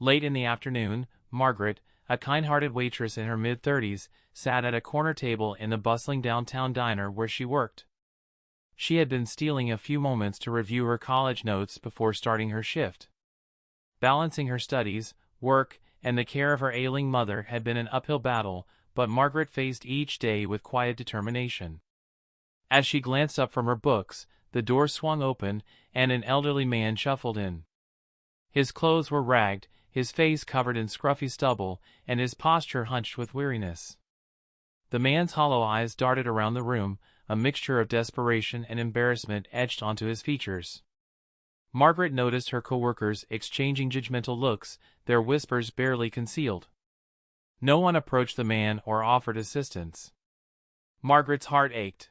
Late in the afternoon, Margaret, a kind-hearted waitress in her mid-30s, sat at a corner table in the bustling downtown diner where she worked. She had been stealing a few moments to review her college notes before starting her shift. Balancing her studies, work, and the care of her ailing mother had been an uphill battle, but Margaret faced each day with quiet determination. As she glanced up from her books, the door swung open, and an elderly man shuffled in. His clothes were ragged, his face covered in scruffy stubble, and his posture hunched with weariness. The man's hollow eyes darted around the room, a mixture of desperation and embarrassment etched onto his features. Margaret noticed her coworkers exchanging judgmental looks, their whispers barely concealed. No one approached the man or offered assistance. Margaret's heart ached.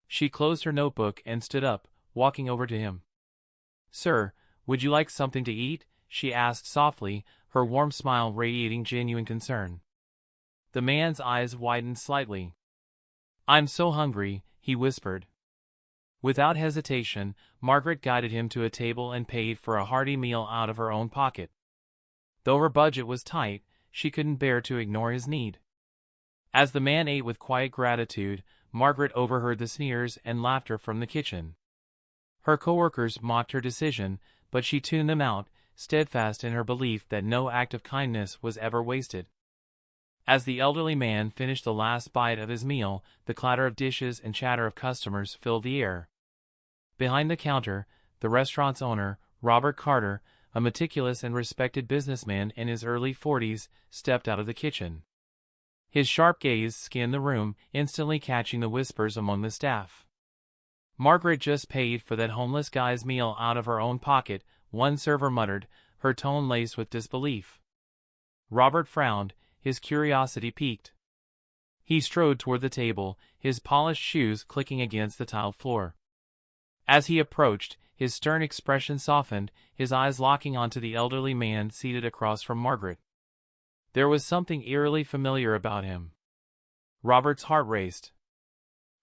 She closed her notebook and stood up, walking over to him. "Sir, would you like something to eat?" she asked softly, her warm smile radiating genuine concern. The man's eyes widened slightly. "I'm so hungry," he whispered. Without hesitation, Margaret guided him to a table and paid for a hearty meal out of her own pocket. Though her budget was tight, she couldn't bear to ignore his need. As the man ate with quiet gratitude, Margaret overheard the sneers and laughter from the kitchen. Her coworkers mocked her decision, but she tuned them out, steadfast in her belief that no act of kindness was ever wasted. As the elderly man finished the last bite of his meal, the clatter of dishes and chatter of customers filled the air. Behind the counter, the restaurant's owner, Robert Carter, a meticulous and respected businessman in his early 40s, stepped out of the kitchen. His sharp gaze scanned the room, instantly catching the whispers among the staff. "Margaret just paid for that homeless guy's meal out of her own pocket," one server muttered, her tone laced with disbelief. Robert frowned, his curiosity piqued. He strode toward the table, his polished shoes clicking against the tiled floor. As he approached, his stern expression softened, his eyes locking onto the elderly man seated across from Margaret. There was something eerily familiar about him. Robert's heart raced.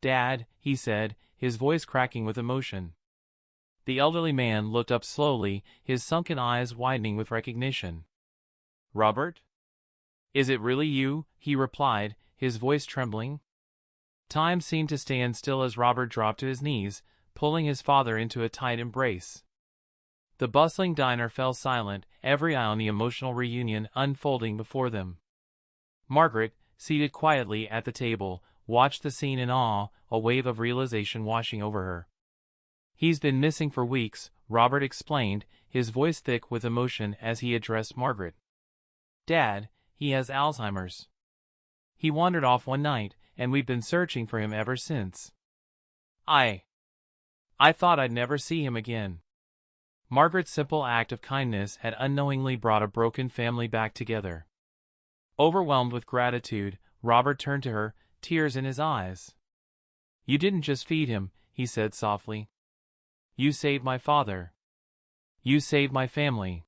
"Dad," he said, his voice cracking with emotion. The elderly man looked up slowly, his sunken eyes widening with recognition. "Robert? Is it really you?" he replied, his voice trembling. Time seemed to stand still as Robert dropped to his knees, pulling his father into a tight embrace. The bustling diner fell silent, every eye on the emotional reunion unfolding before them. Margaret, seated quietly at the table, watched the scene in awe, a wave of realization washing over her. "He's been missing for weeks," Robert explained, his voice thick with emotion as he addressed Margaret. "Dad, he has Alzheimer's. He wandered off one night, and we've been searching for him ever since. I thought I'd never see him again." Margaret's simple act of kindness had unknowingly brought a broken family back together. Overwhelmed with gratitude, Robert turned to her, tears in his eyes. "You didn't just feed him," he said softly. "You saved my father. You saved my family."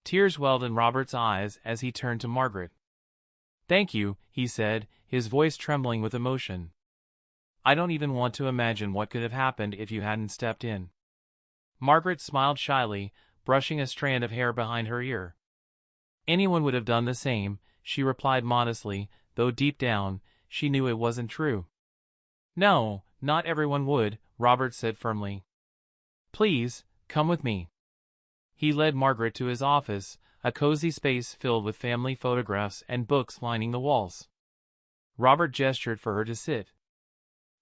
Tears welled in Robert's eyes as he turned to Margaret. "Thank you," he said, his voice trembling with emotion. "I don't even want to imagine what could have happened if you hadn't stepped in." Margaret smiled shyly, brushing a strand of hair behind her ear. "Anyone would have done the same," she replied modestly, though deep down, she knew it wasn't true. "No, not everyone would," Robert said firmly. "Please, come with me." He led Margaret to his office, a cozy space filled with family photographs and books lining the walls. Robert gestured for her to sit.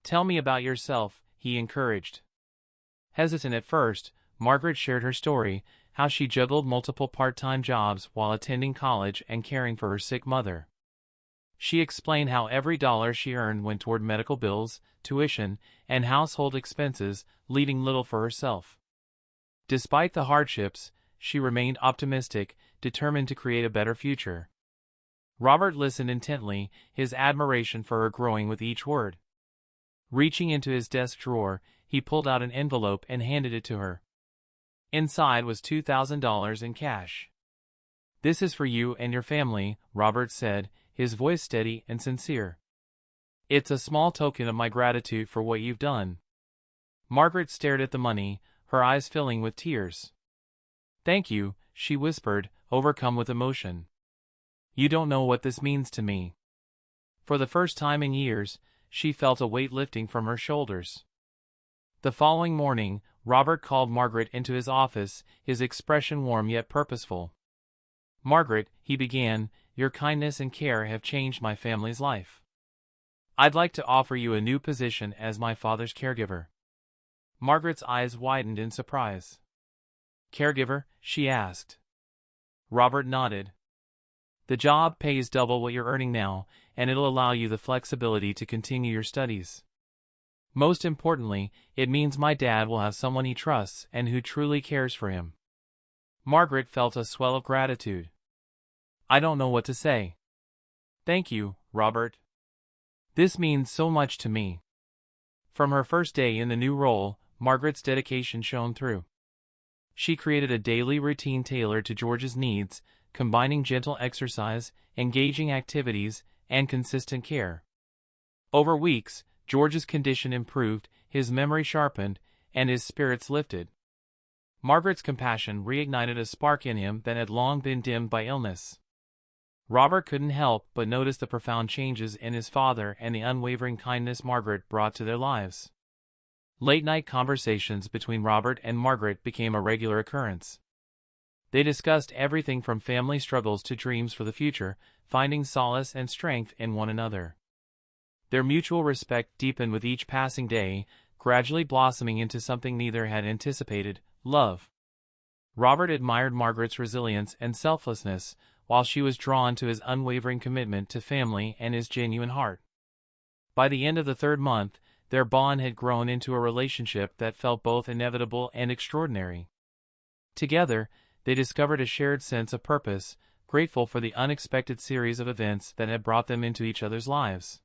"Tell me about yourself," he encouraged. Hesitant at first, Margaret shared her story, how she juggled multiple part-time jobs while attending college and caring for her sick mother. She explained how every dollar she earned went toward medical bills, tuition, and household expenses, leaving little for herself. Despite the hardships, she remained optimistic, determined to create a better future. Robert listened intently, his admiration for her growing with each word. Reaching into his desk drawer, he pulled out an envelope and handed it to her. Inside was $2,000 in cash. "This is for you and your family," Robert said, his voice steady and sincere. "It's a small token of my gratitude for what you've done." Margaret stared at the money, her eyes filling with tears. "Thank you," she whispered, overcome with emotion. "You don't know what this means to me." For the first time in years, she felt a weight lifting from her shoulders. The following morning, Robert called Margaret into his office, his expression warm yet purposeful. "Margaret," he began, "your kindness and care have changed my family's life. I'd like to offer you a new position as my father's caregiver." Margaret's eyes widened in surprise. "Caregiver?" she asked. Robert nodded. "The job pays double what you're earning now, and it'll allow you the flexibility to continue your studies. Most importantly, it means my dad will have someone he trusts and who truly cares for him." Margaret felt a swell of gratitude. "I don't know what to say. Thank you, Robert. This means so much to me." From her first day in the new role, Margaret's dedication shone through. She created a daily routine tailored to George's needs, combining gentle exercise, engaging activities, and consistent care. Over weeks, George's condition improved, his memory sharpened, and his spirits lifted. Margaret's compassion reignited a spark in him that had long been dimmed by illness. Robert couldn't help but notice the profound changes in his father and the unwavering kindness Margaret brought to their lives. Late-night conversations between Robert and Margaret became a regular occurrence. They discussed everything from family struggles to dreams for the future, finding solace and strength in one another. Their mutual respect deepened with each passing day, gradually blossoming into something neither had anticipated: love. Robert admired Margaret's resilience and selflessness, while she was drawn to his unwavering commitment to family and his genuine heart. By the end of the third month, their bond had grown into a relationship that felt both inevitable and extraordinary. Together, they discovered a shared sense of purpose, grateful for the unexpected series of events that had brought them into each other's lives.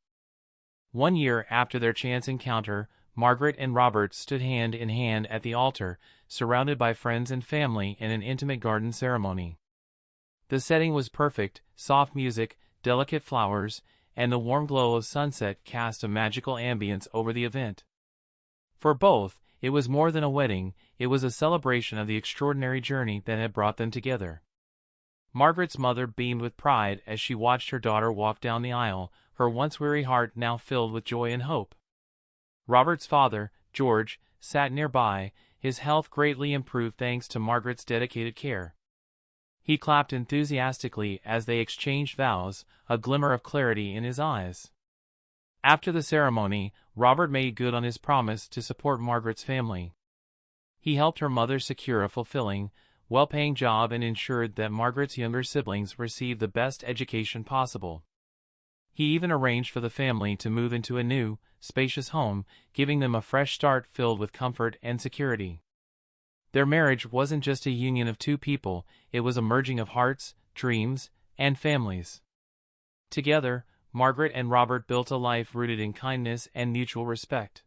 One year after their chance encounter, Margaret and Robert stood hand in hand at the altar, surrounded by friends and family in an intimate garden ceremony. The setting was perfect: soft music, delicate flowers, and the warm glow of sunset cast a magical ambience over the event. For both, it was more than a wedding, it was a celebration of the extraordinary journey that had brought them together. Margaret's mother beamed with pride as she watched her daughter walk down the aisle, her once weary heart now filled with joy and hope. Robert's father, George, sat nearby, his health greatly improved thanks to Margaret's dedicated care. He clapped enthusiastically as they exchanged vows, a glimmer of clarity in his eyes. After the ceremony, Robert made good on his promise to support Margaret's family. He helped her mother secure a fulfilling, well-paying job and ensured that Margaret's younger siblings received the best education possible. He even arranged for the family to move into a new, spacious home, giving them a fresh start filled with comfort and security. Their marriage wasn't just a union of two people, it was a merging of hearts, dreams, and families. Together, Margaret and Robert built a life rooted in kindness and mutual respect.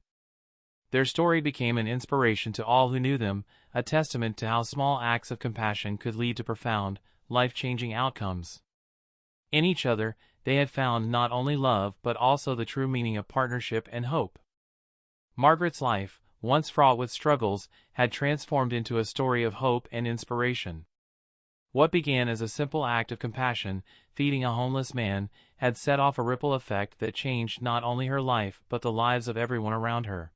Their story became an inspiration to all who knew them, a testament to how small acts of compassion could lead to profound, life-changing outcomes. In each other, they had found not only love but also the true meaning of partnership and hope. Margaret's life, once fraught with struggles, had transformed into a story of hope and inspiration. What began as a simple act of compassion, feeding a homeless man, had set off a ripple effect that changed not only her life but the lives of everyone around her.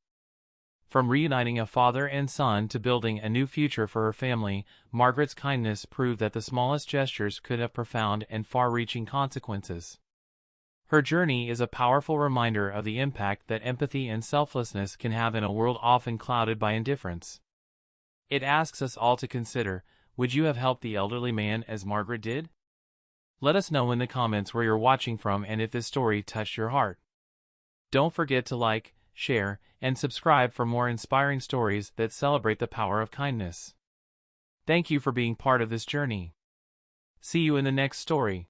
From reuniting a father and son to building a new future for her family, Margaret's kindness proved that the smallest gestures could have profound and far-reaching consequences. Her journey is a powerful reminder of the impact that empathy and selflessness can have in a world often clouded by indifference. It asks us all to consider: would you have helped the elderly man as Margaret did? Let us know in the comments where you're watching from and if this story touched your heart. Don't forget to like, share, and subscribe for more inspiring stories that celebrate the power of kindness. Thank you for being part of this journey. See you in the next story.